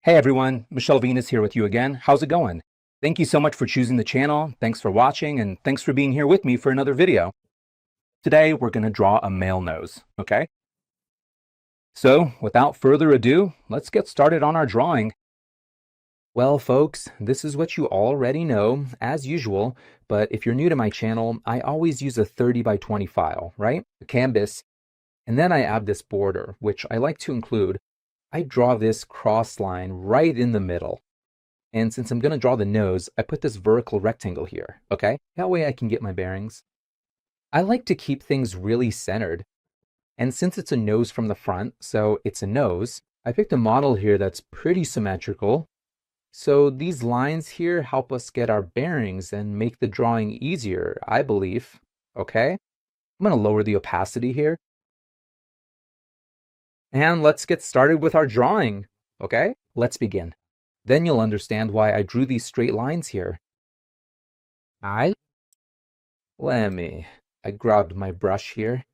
Hey everyone, Michelle Venus here with you again. How's it going? Thank you so much for choosing the channel. Thanks for watching and thanks for being here with me for another video. Today we're going to draw a male nose, okay? So without further ado, let's get started on our drawing. Well folks, this is what you already know, as usual, but if you're new to my channel, I always use a 30 by 20 file, right? A canvas, and then I add this border, which I like to include. I draw this cross line right in the middle. And since I'm going to draw the nose, I put this vertical rectangle here, okay? That way I can get my bearings. I like to keep things really centered. And since it's a nose from the front, so it's a nose, I picked a model here that's pretty symmetrical. So these lines here help us get our bearings and make the drawing easier, I believe, okay? I'm going to lower the opacity here. And let's get started with our drawing, okay? Let's begin. Then you'll understand why I drew these straight lines here. I grabbed my brush here.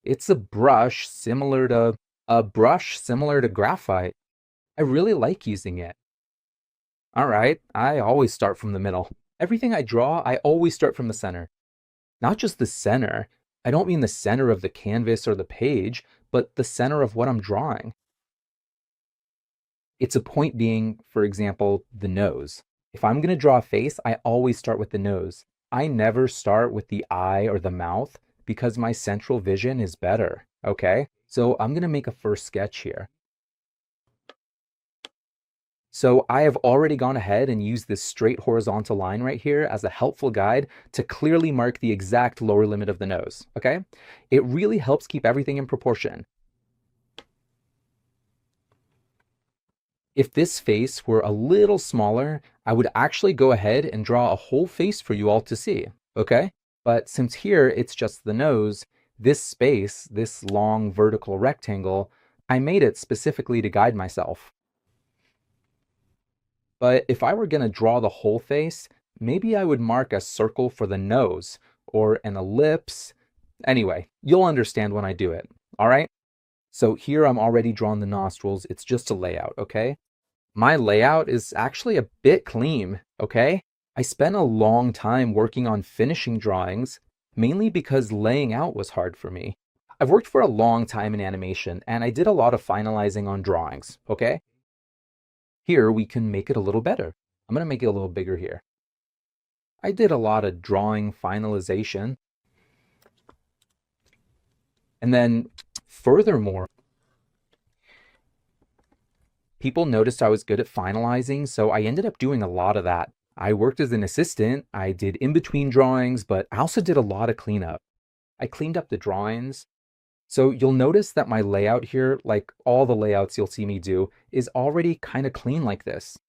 It's a brush similar to graphite. I really like using it. All right, I always start from the middle. Everything I draw, I always start from the center. Not just the center. I don't mean the center of the canvas or the page, but the center of what I'm drawing. It's a point being, for example, the nose. If I'm going to draw a face, I always start with the nose. I never start with the eye or the mouth because my central vision is better, okay? So I'm going to make a first sketch here. So I have already gone ahead and used this straight horizontal line right here as a helpful guide to clearly mark the exact lower limit of the nose, okay? It really helps keep everything in proportion. If this face were a little smaller, I would actually go ahead and draw a whole face for you all to see, okay? But since here it's just the nose, this space, this long vertical rectangle, I made it specifically to guide myself. But if I were going to draw the whole face, maybe I would mark a circle for the nose or an ellipse. Anyway, you'll understand when I do it, all right? So here I'm already drawing the nostrils. It's just a layout, okay? My layout is actually a bit clean, okay? I spent a long time working on finishing drawings, mainly because laying out was hard for me. I've worked for a long time in animation, and I did a lot of finalizing on drawings, okay? Here we can make it a little better. I'm going to make it a little bigger here. I did a lot of drawing finalization. And then furthermore, people noticed I was good at finalizing, so I ended up doing a lot of that. I worked as an assistant, I did in-between drawings, but I also did a lot of cleanup. I cleaned up the drawings. So you'll notice that my layout here, like all the layouts you'll see me do, is already kind of clean like this.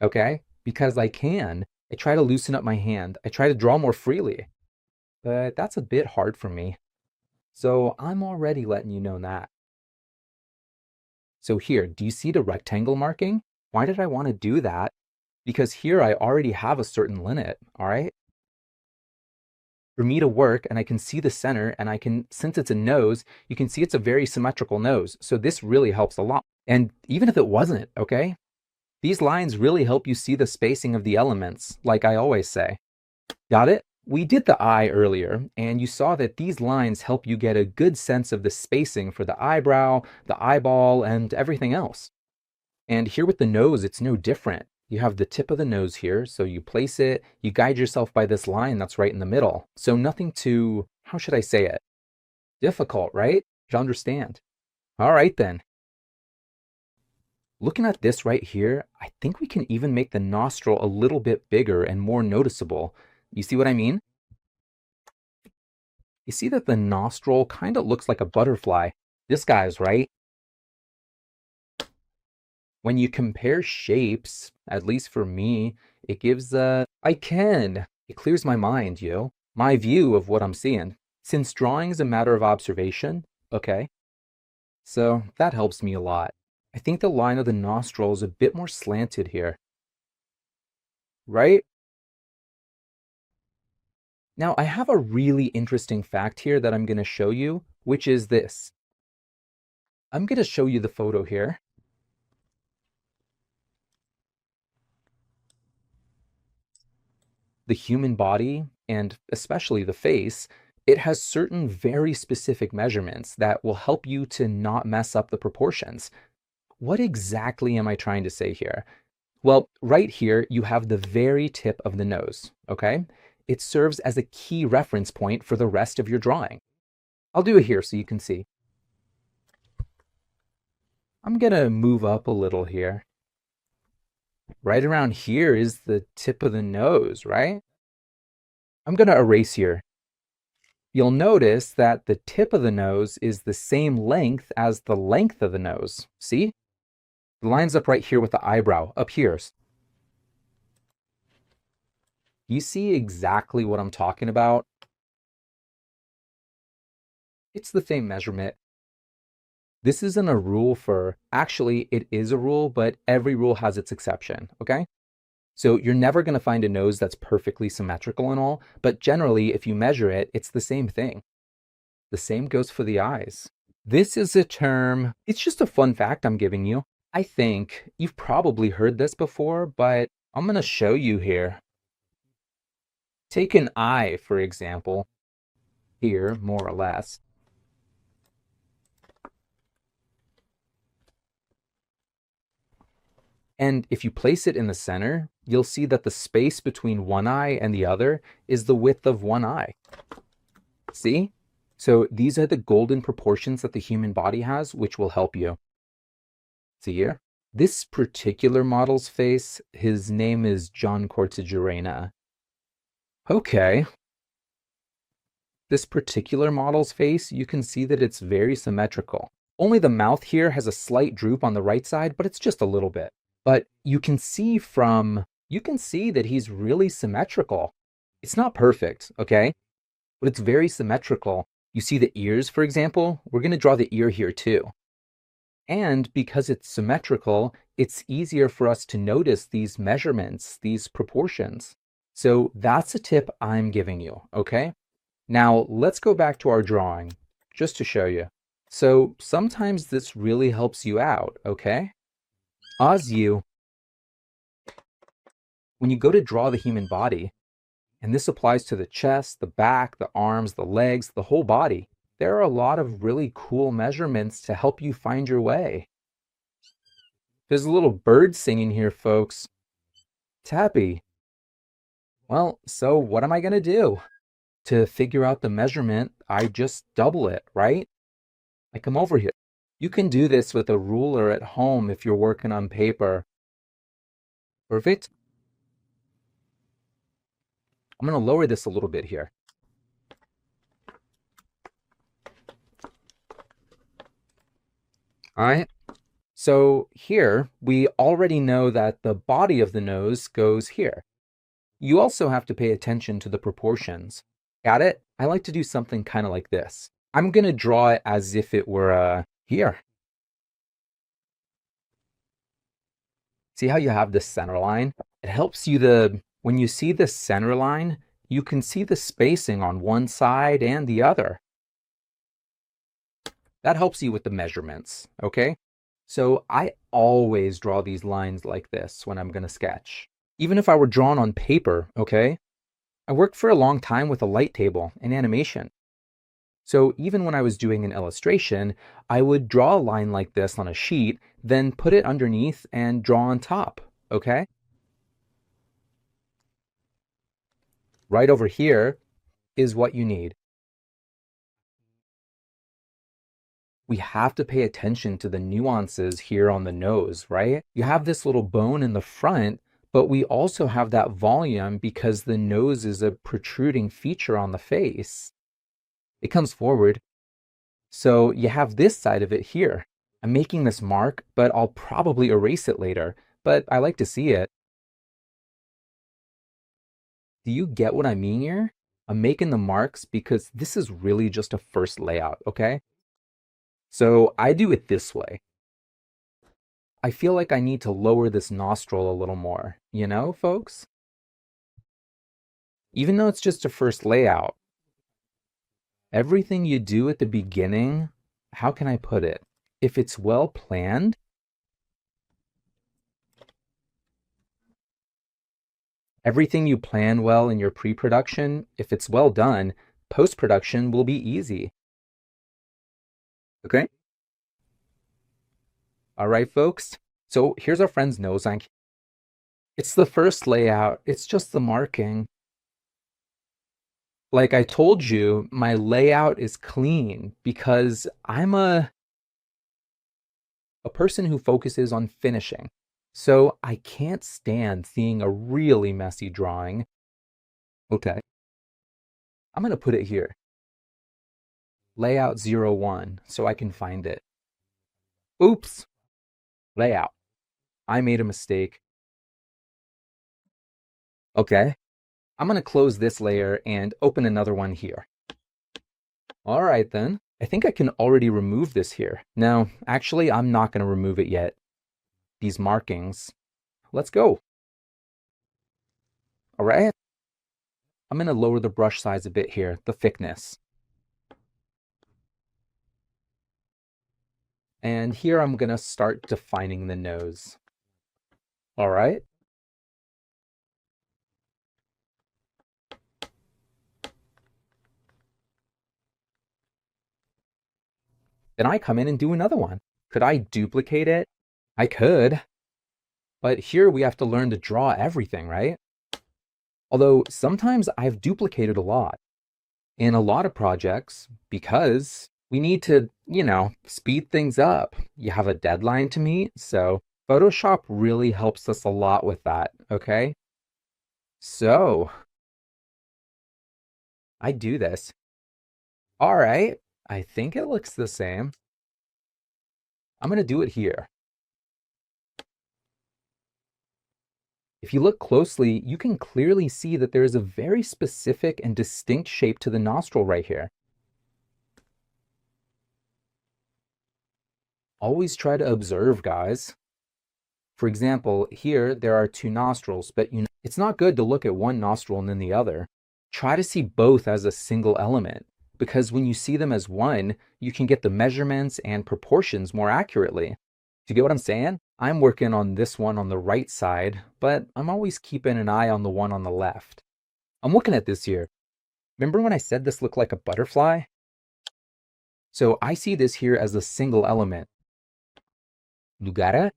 Okay? Because I can. I try to loosen up my hand. I try to draw more freely. But that's a bit hard for me. So I'm already letting you know that. So here, do you see the rectangle marking? Why did I want to do that? Because here I already have a certain limit, all right? For me to work, and I can see the center, and I can, since it's a nose, you can see it's a very symmetrical nose. So this really helps a lot. And even if it wasn't, okay? These lines really help you see the spacing of the elements, like I always say. Got it? We did the eye earlier, and you saw that these lines help you get a good sense of the spacing for the eyebrow, the eyeball, and everything else. And here with the nose, it's no different. You have the tip of the nose here, so you place it, you guide yourself by this line that's right in the middle. So nothing too, how should I say it? Difficult, right? To understand. All right then. Looking at this right here, I think we can even make the nostril a little bit bigger and more noticeable. You see what I mean? You see that the nostril kind of looks like a butterfly. This guy's right. When you compare shapes, at least for me, it gives it clears my mind, my view of what I'm seeing. Since drawing is a matter of observation, okay? So that helps me a lot. I think the line of the nostril is a bit more slanted here. Right? Now, I have a really interesting fact here that I'm going to show you, which is this. I'm going to show you the photo here. The human body, and especially the face, it has certain very specific measurements that will help you to not mess up the proportions. What exactly am I trying to say here? Well, right here, you have the very tip of the nose, okay? It serves as a key reference point for the rest of your drawing. I'll do it here so you can see. I'm gonna move up a little here. Right around here is the tip of the nose, right? I'm gonna erase here. You'll notice that the tip of the nose is the same length as the length of the nose. See? It lines up right here with the eyebrow, up here. You see exactly what I'm talking about? It's the same measurement. This isn't a rule for, actually, it is a rule, but every rule has its exception, okay? So you're never going to find a nose that's perfectly symmetrical and all, but generally, if you measure it, it's the same thing. The same goes for the eyes. This is a term, it's just a fun fact I'm giving you. I think you've probably heard this before, but I'm going to show you here. Take an eye, for example, here, more or less. And if you place it in the center, you'll see that the space between one eye and the other is the width of one eye. See? So these are the golden proportions that the human body has, which will help you. See here? This particular model's face, his name is John Cortajarena. Okay. This particular model's face, you can see that it's very symmetrical. Only the mouth here has a slight droop on the right side, but it's just a little bit. But you can see that he's really symmetrical. It's not perfect, okay? But it's very symmetrical. You see the ears, for example? We're going to draw the ear here too. And because it's symmetrical, it's easier for us to notice these measurements, these proportions. So that's a tip I'm giving you, okay? Now let's go back to our drawing, just to show you. So sometimes this really helps you out, okay? When you go to draw the human body, and this applies to the chest, the back, the arms, the legs, the whole body, there are a lot of really cool measurements to help you find your way. There's a little bird singing here, folks. Tappy. Well, so what am I going to do? To figure out the measurement, I just double it, right? I come over here. You can do this with a ruler at home if you're working on paper. Perfect. I'm going to lower this a little bit here. All right. So here, we already know that the body of the nose goes here. You also have to pay attention to the proportions. Got it? I like to do something kind of like this. I'm going to draw it as if it were here. See how you have this center line? It helps you when you see the center line, you can see the spacing on one side and the other. That helps you with the measurements, okay? So I always draw these lines like this when I'm going to sketch. Even if I were drawn on paper, okay? I worked for a long time with a light table and animation. So even when I was doing an illustration, I would draw a line like this on a sheet, then put it underneath and draw on top, okay? Right over here is what you need. We have to pay attention to the nuances here on the nose, right? You have this little bone in the front, but we also have that volume because the nose is a protruding feature on the face. It comes forward. So you have this side of it here. I'm making this mark, but I'll probably erase it later, but I like to see it. Do you get what I mean here? I'm making the marks because this is really just a first layout, okay? So I do it this way. I feel like I need to lower this nostril a little more, you know, folks? Even though it's just a first layout, everything you do at the beginning, how can I put it? If it's well planned, Everything you plan well in your pre-production, if it's well done, post-production will be easy. Okay? All right, folks. So here's our friend's nose. It's the first layout. It's just the marking. Like I told you, my layout is clean because I'm a person who focuses on finishing. So I can't stand seeing a really messy drawing. Okay. I'm going to put it here. Layout 01 so I can find it. Oops. Layout. I made a mistake. Okay. I'm going to close this layer and open another one here. All right then. I think I can already remove this here. Now, actually, I'm not going to remove it yet. These markings. Let's go. All right. I'm going to lower the brush size a bit here, the thickness. And here I'm going to start defining the nose. All right. Then I come in and do another one. Could I duplicate it? I could. But here we have to learn to draw everything, right? Although sometimes I've duplicated a lot in a lot of projects because we need to, speed things up. You have a deadline to meet, so Photoshop really helps us a lot with that, okay? So, I do this. All right, I think it looks the same. I'm going to do it here. If you look closely, you can clearly see that there is a very specific and distinct shape to the nostril right here. Always try to observe, guys. For example, here there are two nostrils, but it's not good to look at one nostril and then the other. Try to see both as a single element, because when you see them as one, you can get the measurements and proportions more accurately. Do you get what I'm saying? I'm working on this one on the right side, but I'm always keeping an eye on the one on the left. I'm looking at this here. Remember when I said this looked like a butterfly? So I see this here as a single element. You got it?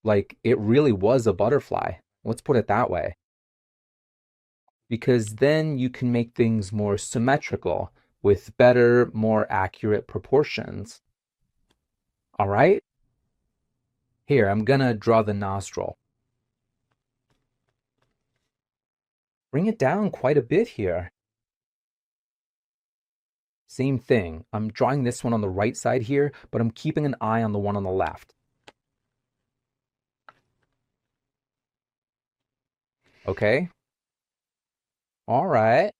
Like it really was a butterfly. Let's put it that way. Because then you can make things more symmetrical with better, more accurate proportions. All right? Here, I'm gonna draw the nostril. Bring it down quite a bit here. Same thing. I'm drawing this one on the right side here, but I'm keeping an eye on the one on the left. Okay? All right.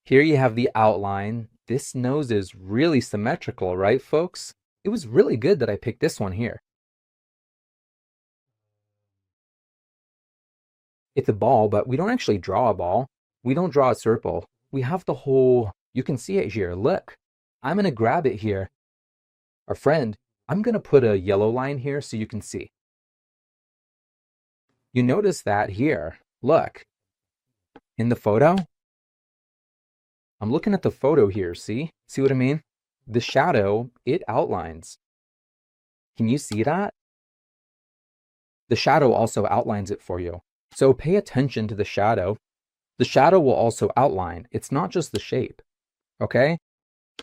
Here you have the outline. This nose is really symmetrical, right, folks? It was really good that I picked this one here. It's a ball, but we don't actually draw a ball. We don't draw a circle. We have the whole, you can see it here. Look, I'm going to grab it here. Our friend, I'm going to put a yellow line here so you can see. You notice that here. Look, in the photo, I'm looking at the photo here. See what I mean? The shadow, it outlines. Can you see that? The shadow also outlines it for you. So pay attention to the shadow. The shadow will also outline. It's not just the shape, okay?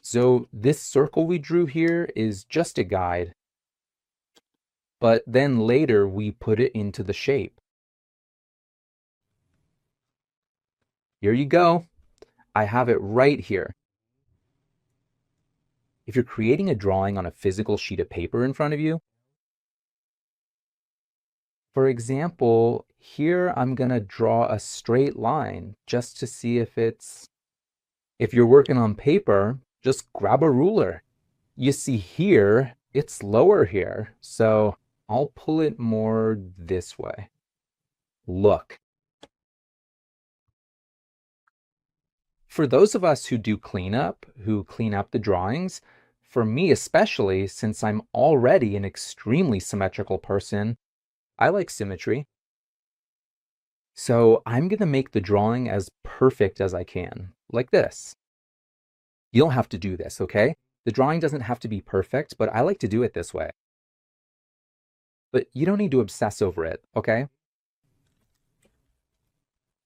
So this circle we drew here is just a guide. But then later we put it into the shape. Here you go. I have it right here. If you're creating a drawing on a physical sheet of paper in front of you, for example, here I'm going to draw a straight line just to see if you're working on paper, just grab a ruler. You see here, it's lower here, so I'll pull it more this way. Look. For those of us who do cleanup, who clean up the drawings, for me especially, since I'm already an extremely symmetrical person, I like symmetry. So I'm going to make the drawing as perfect as I can, like this. You don't have to do this, okay? The drawing doesn't have to be perfect, but I like to do it this way. But you don't need to obsess over it, okay?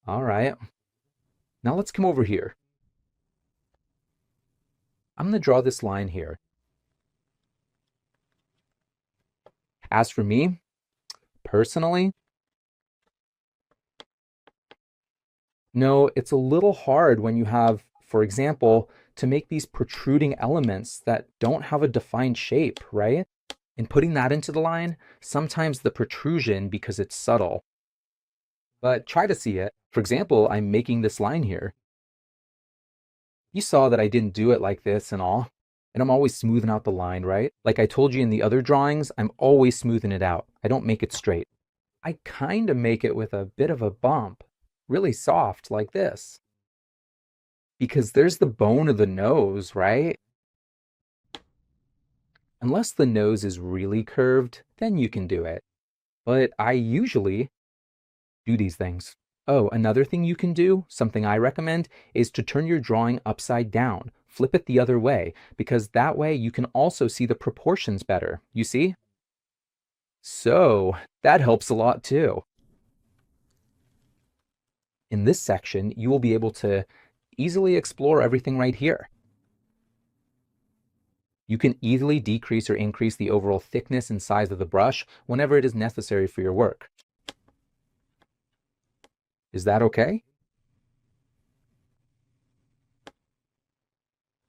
All right. Now let's come over here. I'm going to draw this line here. As for me, personally, no, it's a little hard when you have, for example, to make these protruding elements that don't have a defined shape, right? And putting that into the line, sometimes the protrusion, because it's subtle. But try to see it. For example, I'm making this line here. You saw that I didn't do it like this and all. And I'm always smoothing out the line, right? Like I told you in the other drawings, I'm always smoothing it out. I don't make it straight. I kind of make it with a bit of a bump, really soft like this. Because there's the bone of the nose, right? Unless the nose is really curved, then you can do it. But I usually do these things. Oh, another thing you can do, something I recommend, is to turn your drawing upside down. Flip it the other way, because that way you can also see the proportions better. You see? So that helps a lot too. In this section, you will be able to easily explore everything right here. You can easily decrease or increase the overall thickness and size of the brush whenever it is necessary for your work. Is that okay?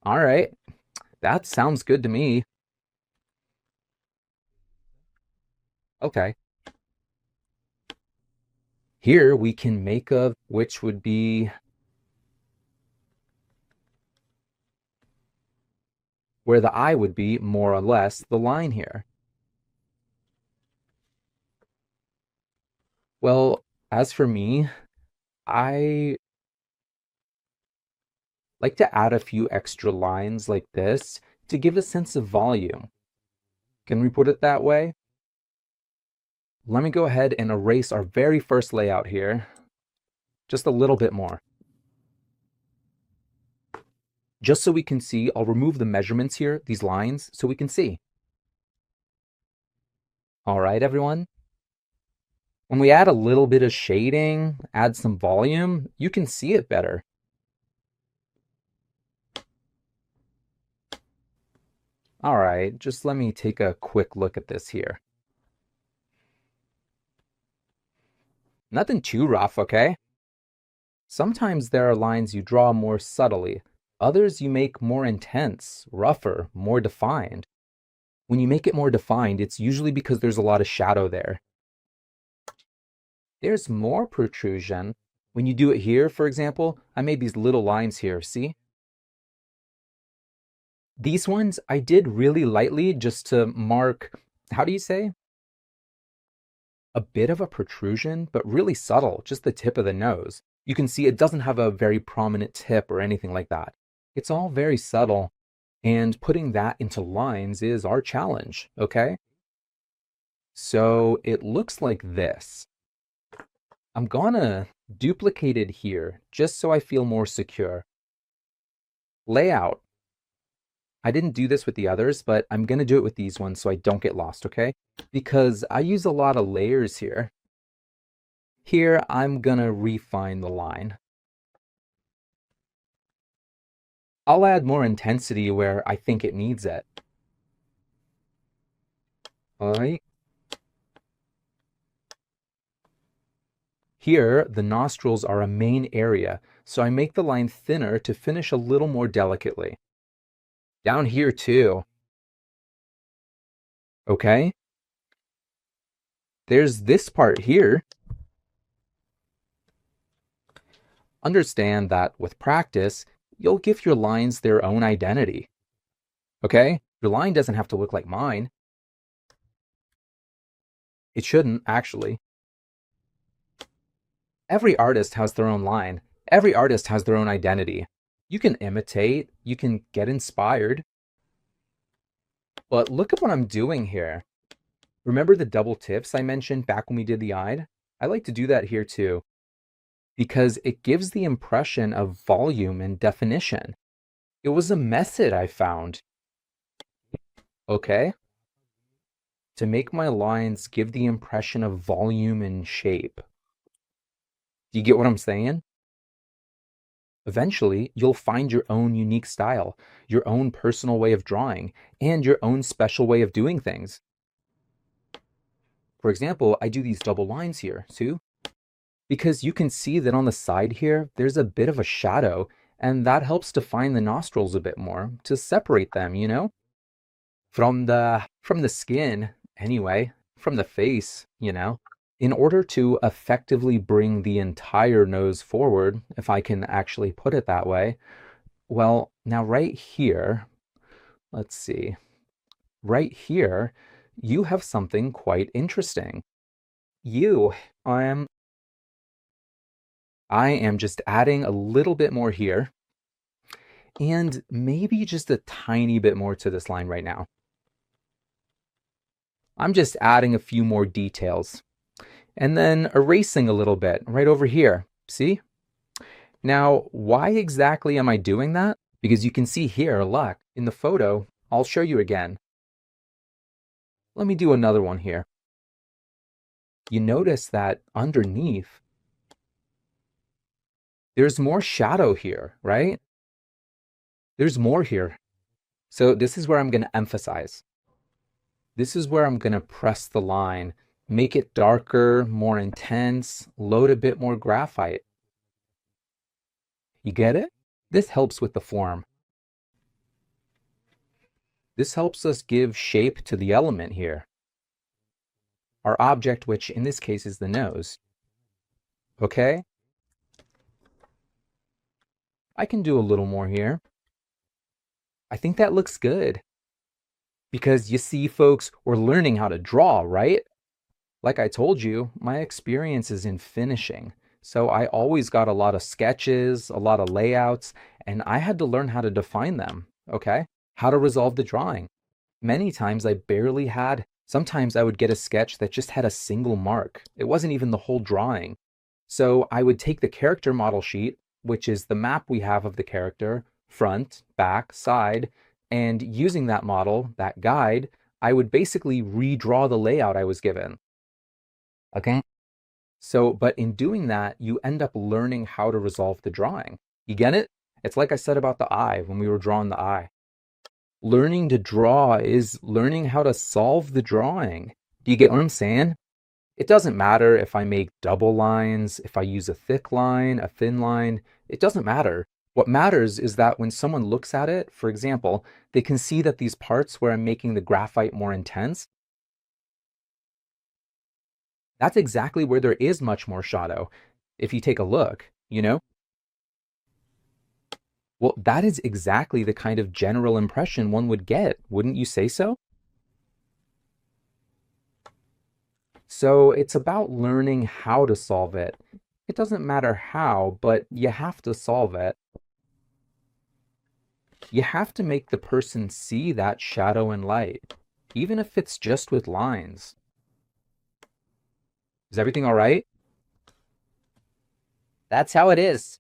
All right, that sounds good to me. Okay. Here we can make a, which would be where the eye would be more or less the line here. Well, as for me, I like to add a few extra lines like this to give a sense of volume. Can we put it that way? Let me go ahead and erase our very first layout here. Just a little bit more. Just so we can see, I'll remove the measurements here, these lines, so we can see. All right, everyone. When we add a little bit of shading, add some volume, you can see it better. All right, just let me take a quick look at this here. Nothing too rough, okay? Sometimes there are lines you draw more subtly. Others you make more intense, rougher, more defined. When you make it more defined, it's usually because there's a lot of shadow there. There's more protrusion. When you do it here, for example, I made these little lines here, see? These ones I did really lightly just to mark, how do you say? A bit of a protrusion, but really subtle, just the tip of the nose. You can see it doesn't have a very prominent tip or anything like that. It's all very subtle, and putting that into lines is our challenge, okay? So it looks like this. I'm gonna duplicate it here just so I feel more secure. Layout. I didn't do this with the others, but I'm gonna do it with these ones so I don't get lost, okay? Because I use a lot of layers here. Here, I'm gonna refine the line. I'll add more intensity where I think it needs it. All right. Here, the nostrils are a main area, so I make the line thinner to finish a little more delicately. Down here too. Okay. There's this part here. Understand that with practice, you'll give your lines their own identity. Okay? Your line doesn't have to look like mine. It shouldn't, actually. Every artist has their own line. Every artist has their own identity. You can imitate, you can get inspired. But look at what I'm doing here. Remember the double tips I mentioned back when we did the eye? I like to do that here too. because it gives the impression of volume and definition. It was a method I found, okay, to make my lines give the impression of volume and shape. Do you get what I'm saying? Eventually, you'll find your own unique style, your own personal way of drawing, and your own special way of doing things. For example, I do these double lines here, too, because you can see that on the side here, there's a bit of a shadow, and that helps define the nostrils a bit more to separate them, you know? From the skin, anyway, from the face, you know? In order to effectively bring the entire nose forward, if I can actually put it that way, well, now right here, let's see, right here, you have something quite interesting. You, I am just adding a little bit more here and maybe just a tiny bit more to this line right now. I'm just adding a few more details and then erasing a little bit right over here. See? Now, why exactly am I doing that? Because you can see here, look, in the photo, I'll show you again. Let me do another one here. You notice that underneath, there's more shadow here, right? There's more here. So this is where I'm going to emphasize. This is where I'm going to press the line, make it darker, more intense, load a bit more graphite. You get it? This helps with the form. This helps us give shape to the element here. Our object, which in this case is the nose. Okay? I can do a little more here. I think that looks good. Because you see, folks, we're learning how to draw, right? Like I told you, my experience is in finishing. So I always got a lot of sketches, a lot of layouts, and I had to learn how to define them, okay? How to resolve the drawing. Many times I barely had, sometimes I would get a sketch that just had a single mark. It wasn't even the whole drawing. So I would take the character model sheet, which is the map we have of the character, front, back, side, and using that model, that guide, I would basically redraw the layout I was given. Okay? So, but in doing that, you end up learning how to resolve the drawing. You get it? It's like I said about the eye when we were drawing the eye. Learning to draw is learning how to solve the drawing. Do you get what I'm saying? It doesn't matter if I make double lines, if I use a thick line, a thin line, it doesn't matter. What matters is that when someone looks at it, for example, they can see that these parts where I'm making the graphite more intense, that's exactly where there is much more shadow. If you take a look, you know? Well, that is exactly the kind of general impression one would get, wouldn't you say so? So it's about learning how to solve it. It doesn't matter how, but you have to solve it. You have to make the person see that shadow and light, even if it's just with lines. Is everything all right? That's how it is.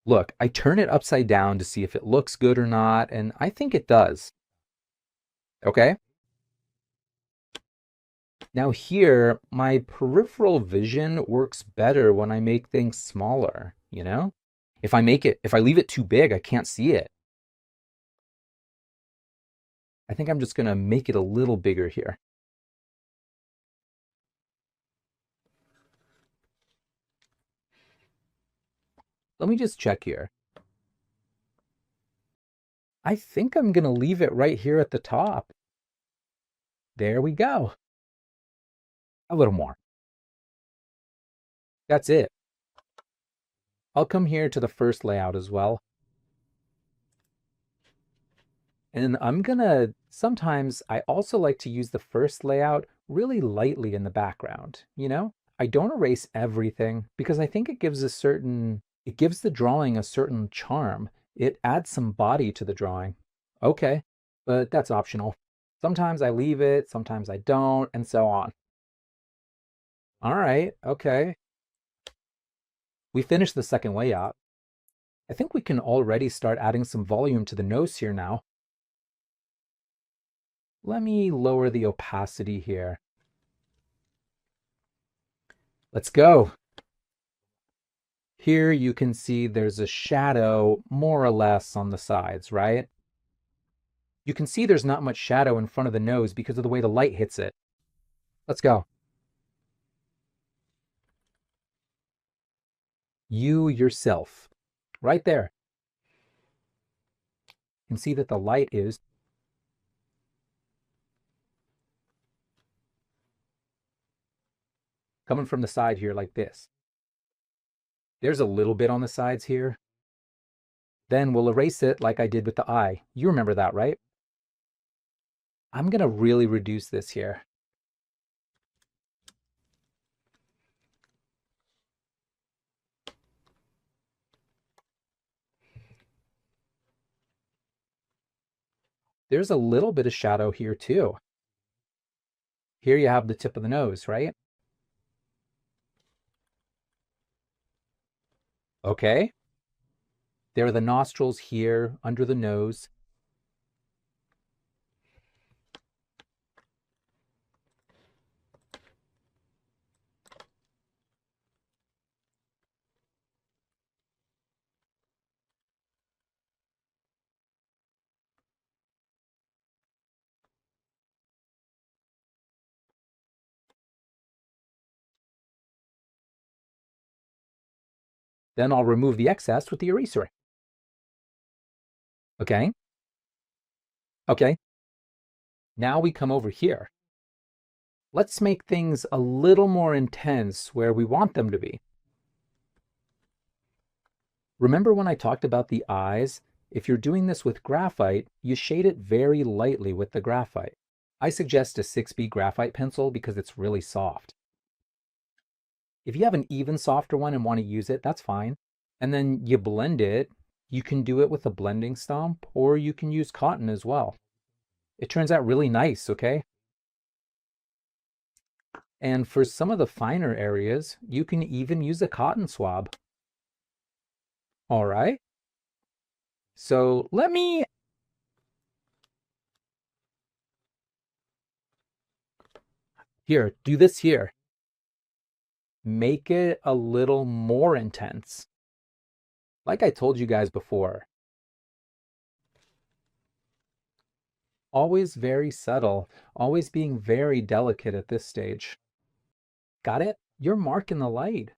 Look, I turn it upside down to see if it looks good or not, and I think it does. Okay? Now here, my peripheral vision works better when I make things smaller, you know? If I leave it too big, I can't see it. I think I'm just gonna make it a little bigger here. Let me just check here. I think I'm gonna leave it right here at the top. There we go. A little more. That's it. I'll come here to the first layout as well. And sometimes I also like to use the first layout really lightly in the background, you know? I don't erase everything because I think it gives the drawing a certain charm. It adds some body to the drawing. Okay, but that's optional. Sometimes I leave it, sometimes I don't, and so on. All right, okay. We finished the second layout. I think we can already start adding some volume to the nose here now. Let me lower the opacity here. Let's go. Here you can see there's a shadow more or less on the sides, right? You can see there's not much shadow in front of the nose because of the way the light hits it. Let's go. You yourself, right there. You can see that the light is coming from the side here like this. There's a little bit on the sides here. Then we'll erase it like I did with the eye. You remember that, right? I'm going to really reduce this here. There's a little bit of shadow here too. Here you have the tip of the nose, right? Okay. There are the nostrils here under the nose. Then I'll remove the excess with the eraser. Okay. Okay. Now we come over here. Let's make things a little more intense where we want them to be. Remember when I talked about the eyes? If you're doing this with graphite, you shade it very lightly with the graphite. I suggest a 6B graphite pencil because it's really soft. If you have an even softer one and want to use it, that's fine. And then you blend it. You can do it with a blending stump, or you can use cotton as well. It turns out really nice, okay? And for some of the finer areas, you can even use a cotton swab. All right. So let me... Here, do this here. Make it a little more intense. Like I told you guys before. Always very subtle, always being very delicate at this stage. Got it? You're marking the light.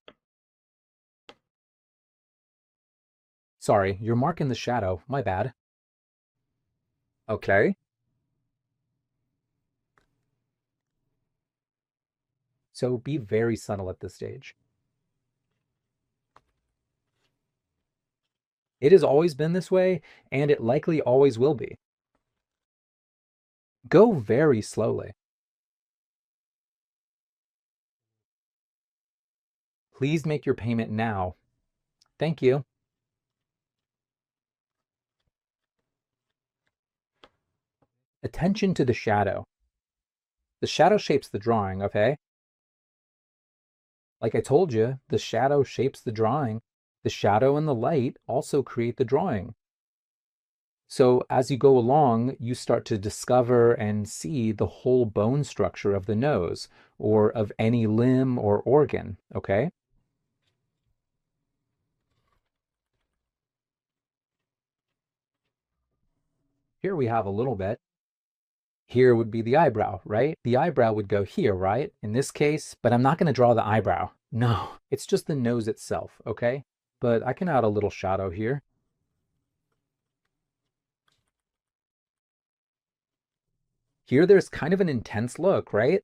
Sorry, you're marking the shadow. My bad. Okay. So be very subtle at this stage. It has always been this way, and it likely always will be. Go very slowly. Please make your payment now. Thank you. Attention to the shadow. The shadow shapes the drawing, okay? Like I told you, the shadow shapes the drawing. The shadow and the light also create the drawing. So as you go along, you start to discover and see the whole bone structure of the nose or of any limb or organ, okay? Here we have a little bit. Here would be the eyebrow, right? The eyebrow would go here, right? In this case, but I'm not going to draw the eyebrow. No, it's just the nose itself, okay? But I can add a little shadow here. Here, there's kind of an intense look, right?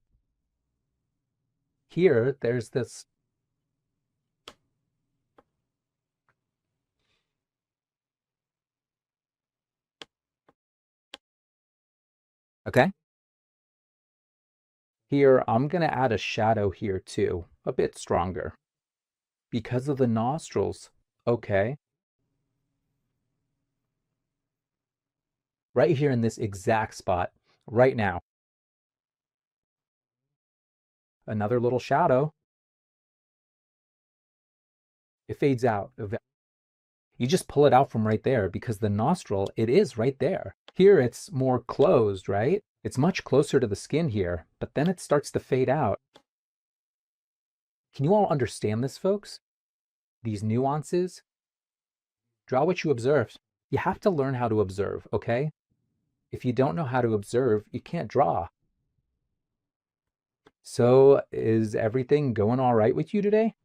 Here, there's this. Okay. Here, I'm going to add a shadow here too, a bit stronger. Because of the nostrils. Okay. Right here in this exact spot, right now. Another little shadow. It fades out. You just pull it out from right there because the nostril, it is right there. Here it's more closed, right? It's much closer to the skin here, but then it starts to fade out. Can you all understand this, folks? These nuances? Draw what you observe. You have to learn how to observe, okay? If you don't know how to observe, you can't draw. So, is everything going all right with you today?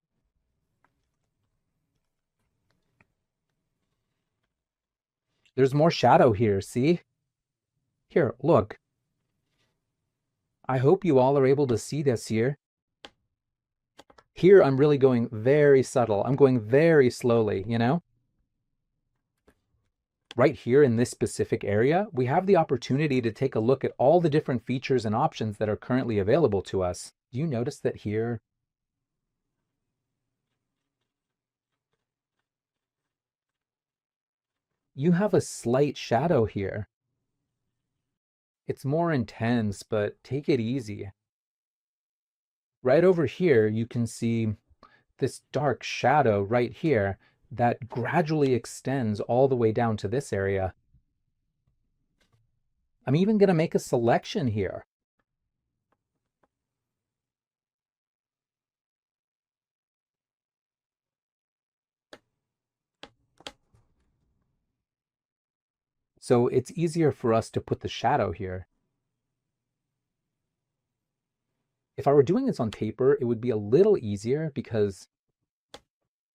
There's more shadow here, see? Here, look. I hope you all are able to see this here. Here, I'm really going very subtle. I'm going very slowly, you know? Right here in this specific area, we have the opportunity to take a look at all the different features and options that are currently available to us. Do you notice that here? You have a slight shadow here. It's more intense, but take it easy. Right over here, you can see this dark shadow right here that gradually extends all the way down to this area. I'm even going to make a selection here. So it's easier for us to put the shadow here. If I were doing this on paper, it would be a little easier because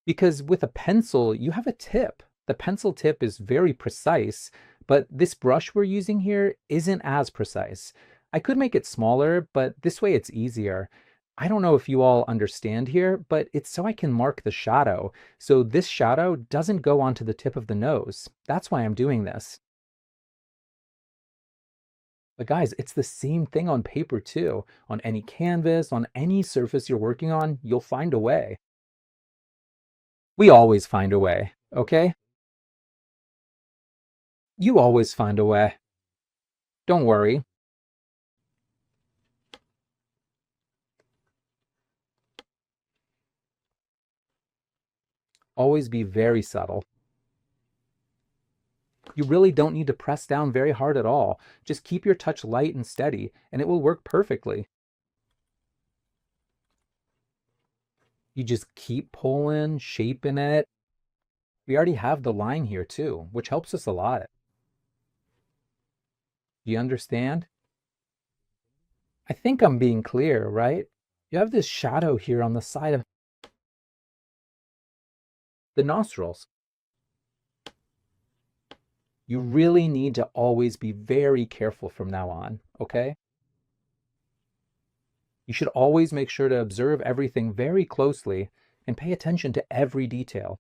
with a pencil, you have a tip. The pencil tip is very precise, but this brush we're using here isn't as precise. I could make it smaller, but this way it's easier. I don't know if you all understand here, but it's so I can mark the shadow. So this shadow doesn't go onto the tip of the nose. That's why I'm doing this. But guys, it's the same thing on paper too. On any canvas, on any surface you're working on, you'll find a way. We always find a way, okay? You always find a way. Don't worry. Always be very subtle. You really don't need to press down very hard at all. Just keep your touch light and steady, and it will work perfectly. You just keep pulling, shaping it. We already have the line here too, which helps us a lot. You understand? I think I'm being clear, right? You have this shadow here on the side of the nostrils. You really need to always be very careful from now on, okay? You should always make sure to observe everything very closely and pay attention to every detail.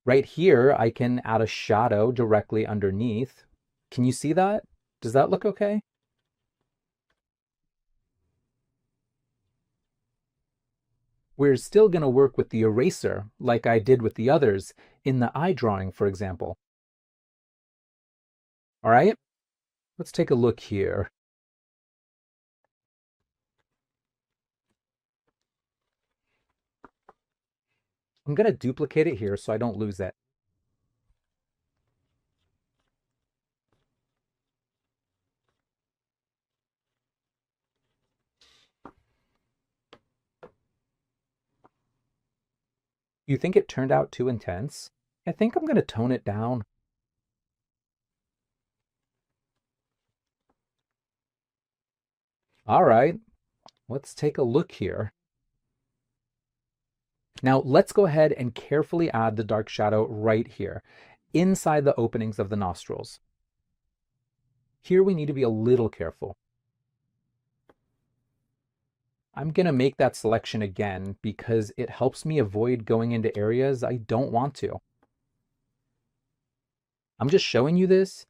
Right here, I can add a shadow directly underneath. Can you see that? Does that look okay? We're still going to work with the eraser, like I did with the others, in the eye drawing, for example. All right, let's take a look here. I'm going to duplicate it here so I don't lose it. You think it turned out too intense? I think I'm going to tone it down. All right, let's take a look here. Now let's go ahead and carefully add the dark shadow right here, inside the openings of the nostrils. Here we need to be a little careful. I'm going to make that selection again because it helps me avoid going into areas I don't want to. I'm just showing you this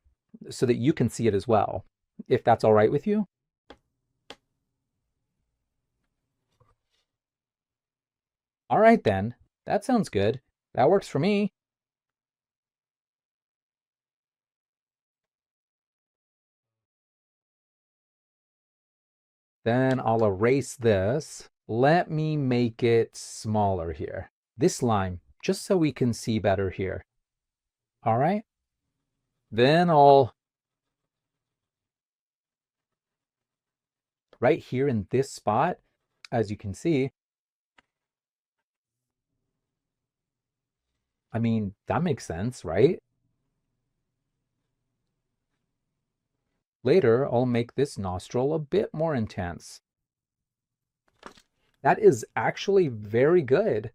so that you can see it as well, if that's all right with you. All right then, that sounds good. That works for me. Then I'll erase this. Let me make it smaller here. this line, just so we can see better here. All right. Then I'll, right here in this spot, as you can see, I mean, that makes sense, right? Later, I'll make this nostril a bit more intense. That is actually very good.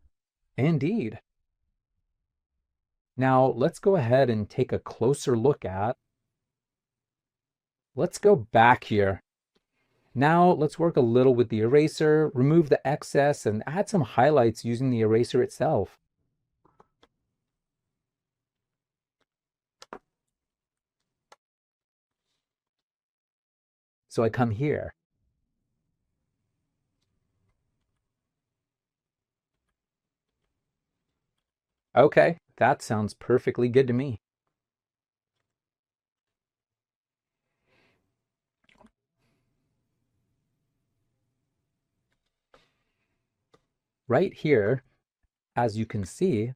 Indeed. Now, let's go ahead and take a closer look at. Let's go back here. Now, let's work a little with the eraser, remove the excess, and add some highlights using the eraser itself. So I come here. Okay, that sounds perfectly good to me. Right here, as you can see,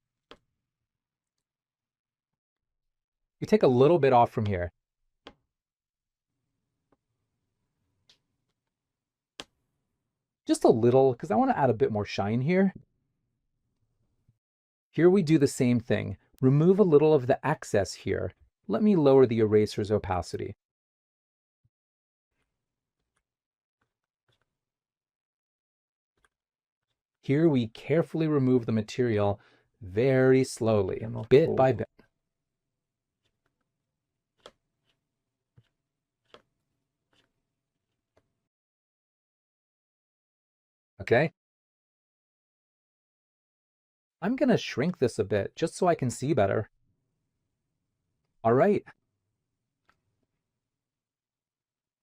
you take a little bit off from here. Just a little, because I want to add a bit more shine here. Here we do the same thing. Remove a little of the excess here. Let me lower the eraser's opacity. Here we carefully remove the material very slowly, bit by bit. Okay? I'm going to shrink this a bit just so I can see better. All right.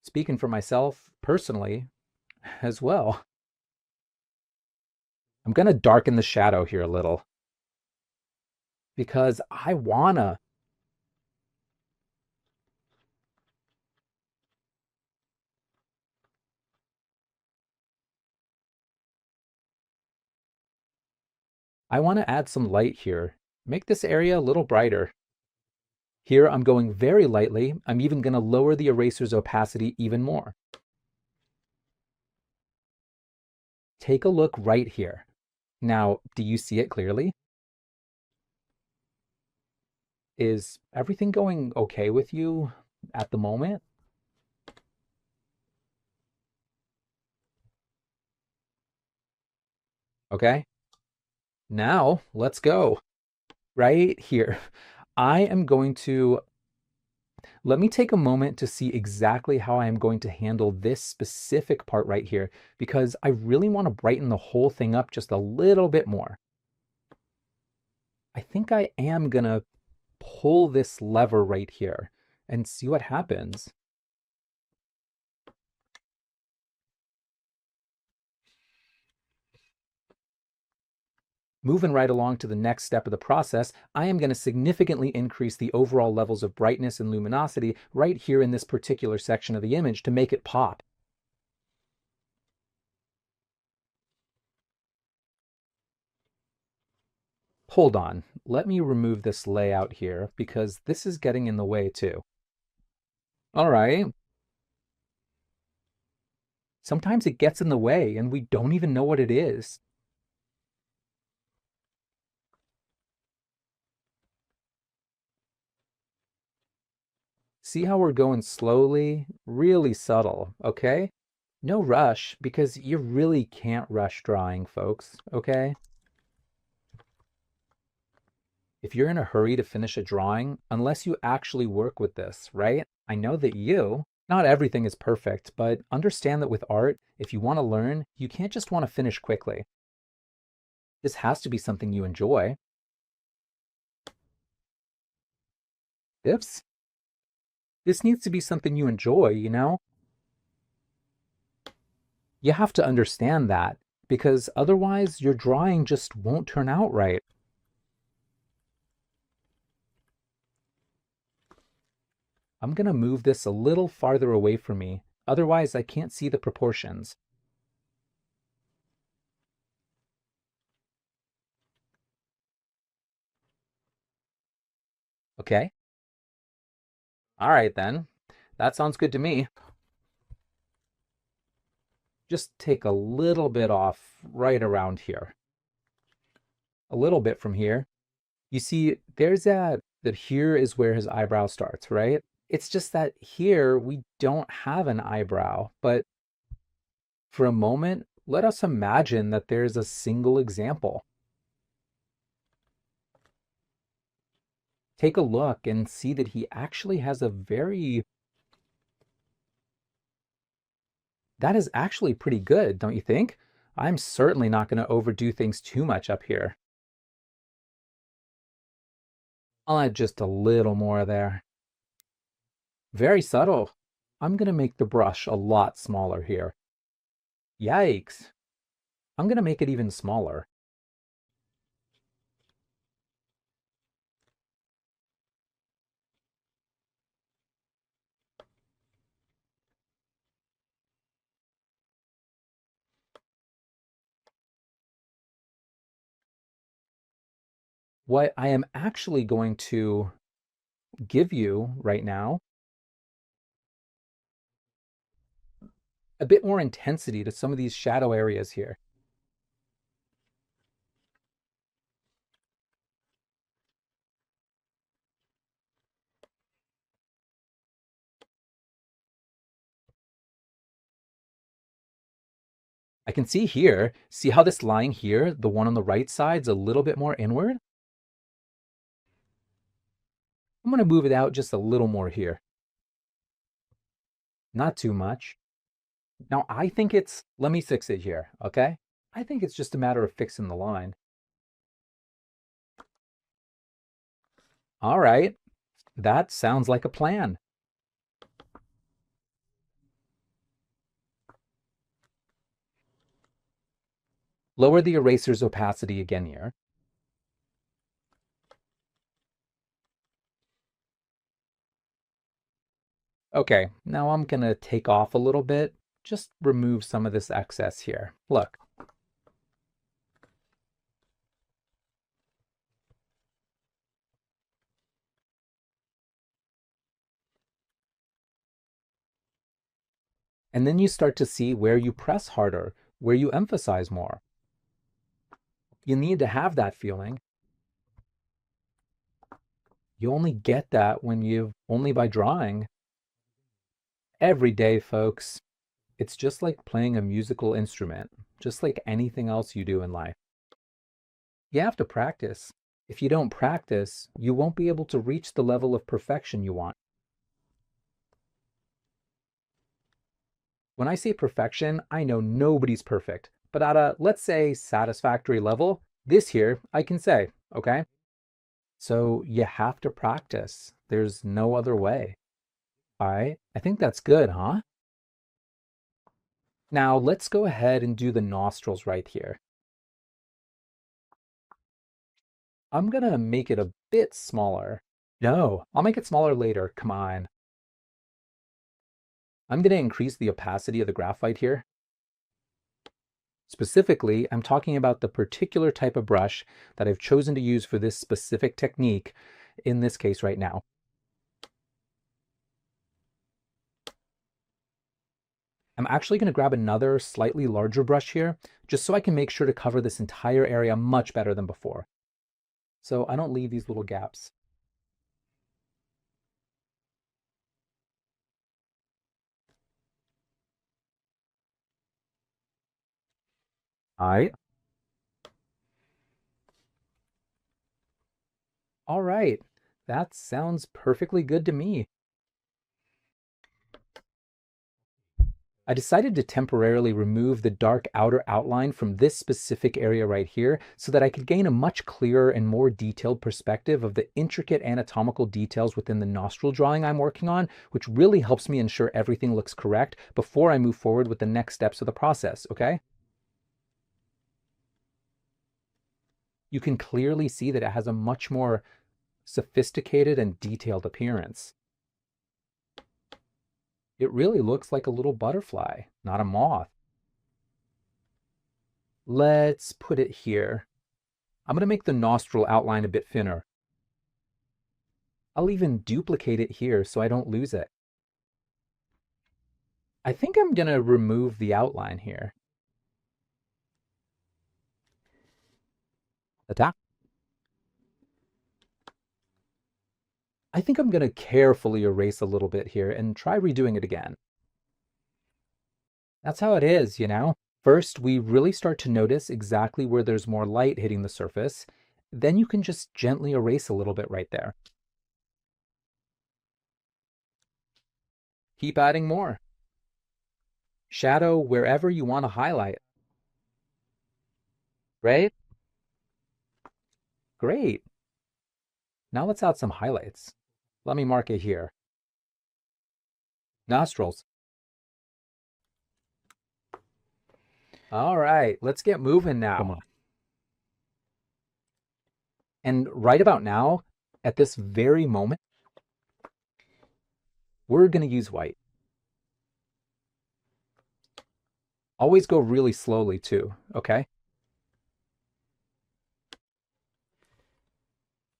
Speaking for myself personally as well, I'm going to darken the shadow here a little because I wanna add some light here. Make this area a little brighter. Here I'm going very lightly. I'm even going to lower the eraser's opacity even more. Take a look right here. Now, do you see it clearly? Is everything going okay with you at the moment? Okay. Now, let's go. Right here. I am going to let me take a moment to see exactly how I am going to handle this specific part right here, because I really want to brighten the whole thing up just a little bit more. I think I am gonna pull this lever right here and see what happens. Moving right along to the next step of the process, I am going to significantly increase the overall levels of brightness and luminosity right here in this particular section of the image to make it pop. Hold on, let me remove this layout here because this is getting in the way too. All right. Sometimes it gets in the way and we don't even know what it is. See how we're going slowly, really subtle, okay? No rush, because you really can't rush drawing, folks, okay? If you're in a hurry to finish a drawing, unless you actually work with this, right? I know that not everything is perfect, but understand that with art, if you want to learn, you can't just want to finish quickly. This has to be something you enjoy. Oops. This needs to be something you enjoy, you know? You have to understand that, because otherwise your drawing just won't turn out right. I'm going to move this a little farther away from me, otherwise I can't see the proportions. Okay. All right, then. That sounds good to me. Just take a little bit off right around here. A little bit from here. You see, there's that here is where his eyebrow starts, right? It's just that here we don't have an eyebrow, but for a moment, let us imagine that there's a single example. Take a look and see that he actually has a that is actually pretty good, don't you think? I'm certainly not going to overdo things too much up here. I'll add just a little more there. Very subtle. I'm going to make the brush a lot smaller here. Yikes. I'm going to make it even smaller. What I am actually going to give you right now, a bit more intensity to some of these shadow areas here. I can see here, see how this line here, the one on the right side, is a little bit more inward? I'm going to move it out just a little more here. Not too much. Now, I think let me fix it here, okay? I think it's just a matter of fixing the line. All right, that sounds like a plan. Lower the eraser's opacity again here. Okay, now I'm gonna take off a little bit, just remove some of this excess here. Look. And then you start to see where you press harder, where you emphasize more. You need to have that feeling. You only get that only by drawing. Every day, folks. It's just like playing a musical instrument, just like anything else you do in life. You have to practice. If you don't practice, you won't be able to reach the level of perfection you want. When I say perfection, I know nobody's perfect, but at a, let's say, satisfactory level, this here I can say, okay? So you have to practice. There's no other way. All right, I think that's good, huh? Now let's go ahead and do the nostrils right here. I'm gonna make it a bit smaller. No, I'll make it smaller later, come on. I'm gonna increase the opacity of the graphite here. Specifically, I'm talking about the particular type of brush that I've chosen to use for this specific technique in this case right now. I'm actually going to grab another slightly larger brush here, just so I can make sure to cover this entire area much better than before. So I don't leave these little gaps. All right. That sounds perfectly good to me. I decided to temporarily remove the dark outer outline from this specific area right here so that I could gain a much clearer and more detailed perspective of the intricate anatomical details within the nostril drawing I'm working on, which really helps me ensure everything looks correct before I move forward with the next steps of the process, okay? You can clearly see that it has a much more sophisticated and detailed appearance. It really looks like a little butterfly, not a moth. Let's put it here. I'm going to make the nostril outline a bit thinner. I'll even duplicate it here so I don't lose it. I think I'm going to remove the outline here. Attack. I think I'm going to carefully erase a little bit here and try redoing it again. That's how it is, you know? First, we really start to notice exactly where there's more light hitting the surface. Then you can just gently erase a little bit right there. Keep adding more. Shadow wherever you want to highlight. Right? Great. Now let's add some highlights. Let me mark it here. Nostrils. All right, let's get moving now. Come on. And right about now, at this very moment, we're going to use white. Always go really slowly too, okay?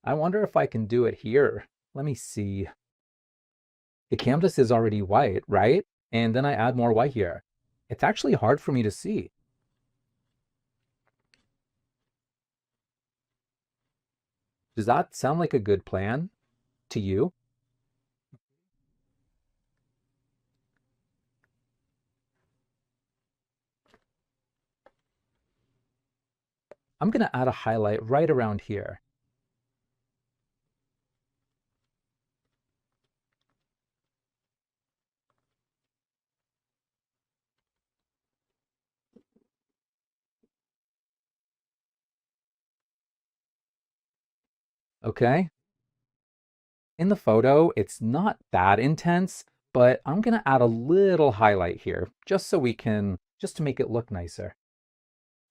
I wonder if I can do it here. Let me see. The canvas is already white, right? And then I add more white here. It's actually hard for me to see. Does that sound like a good plan to you? I'm going to add a highlight right around here. Okay. In the photo, it's not that intense, but I'm going to add a little highlight here just so just to make it look nicer.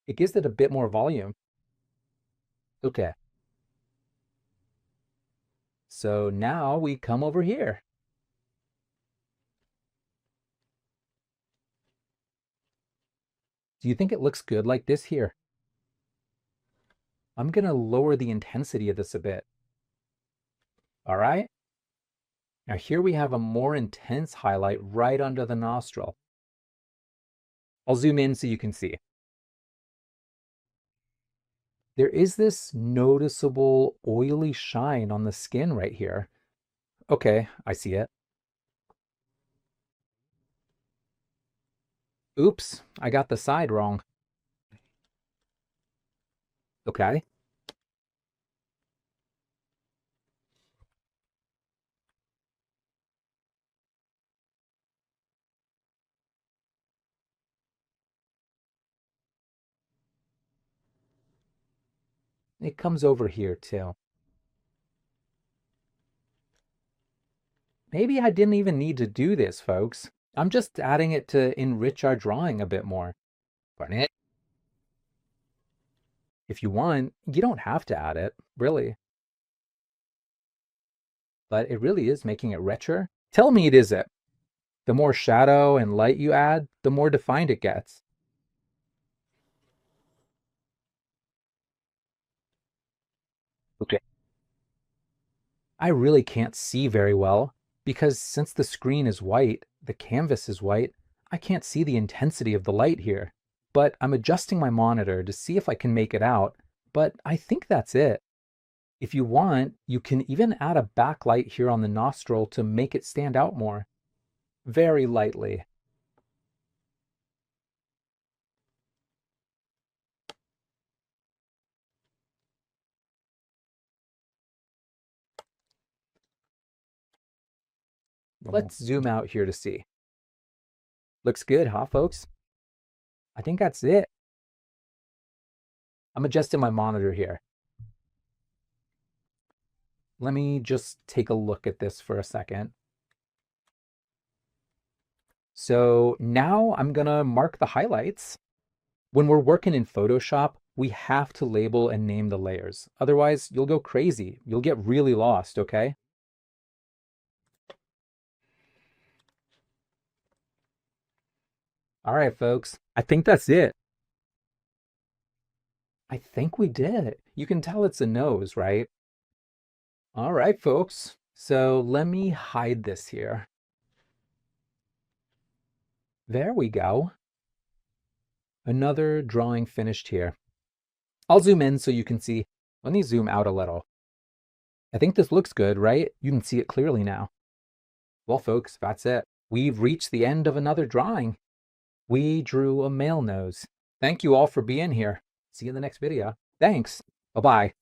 It gives it a bit more volume. Okay. So now we come over here. Do you think it looks good like this here? I'm going to lower the intensity of this a bit. All right. Now here we have a more intense highlight right under the nostril. I'll zoom in so you can see. There is this noticeable oily shine on the skin right here. Okay, I see it. Oops, I got the side wrong. Okay. It comes over here too. Maybe I didn't even need to do this, folks. I'm just adding it to enrich our drawing a bit more. Barnett. If you want, you don't have to add it, really. But it really is making it richer. Tell me it isn't. The more shadow and light you add, the more defined it gets. Okay. I really can't see very well because since the screen is white, the canvas is white, I can't see the intensity of the light here. But I'm adjusting my monitor to see if I can make it out, but I think that's it. If you want, you can even add a backlight here on the nostril to make it stand out more. Very lightly. Let's zoom out here to see. Looks good, huh, folks? I think that's it. I'm adjusting my monitor here. Let me just take a look at this for a second. So now I'm gonna mark the highlights. When we're working in Photoshop, we have to label and name the layers. Otherwise, you'll go crazy. You'll get really lost, okay? All right, folks. I think that's it. I think we did. You can tell it's a nose, right? All right, folks. So let me hide this here. There we go. Another drawing finished here. I'll zoom in so you can see. Let me zoom out a little. I think this looks good, right? You can see it clearly now. Well, folks, that's it. We've reached the end of another drawing. We drew a male nose. Thank you all for being here. See you in the next video. Thanks. Bye-bye.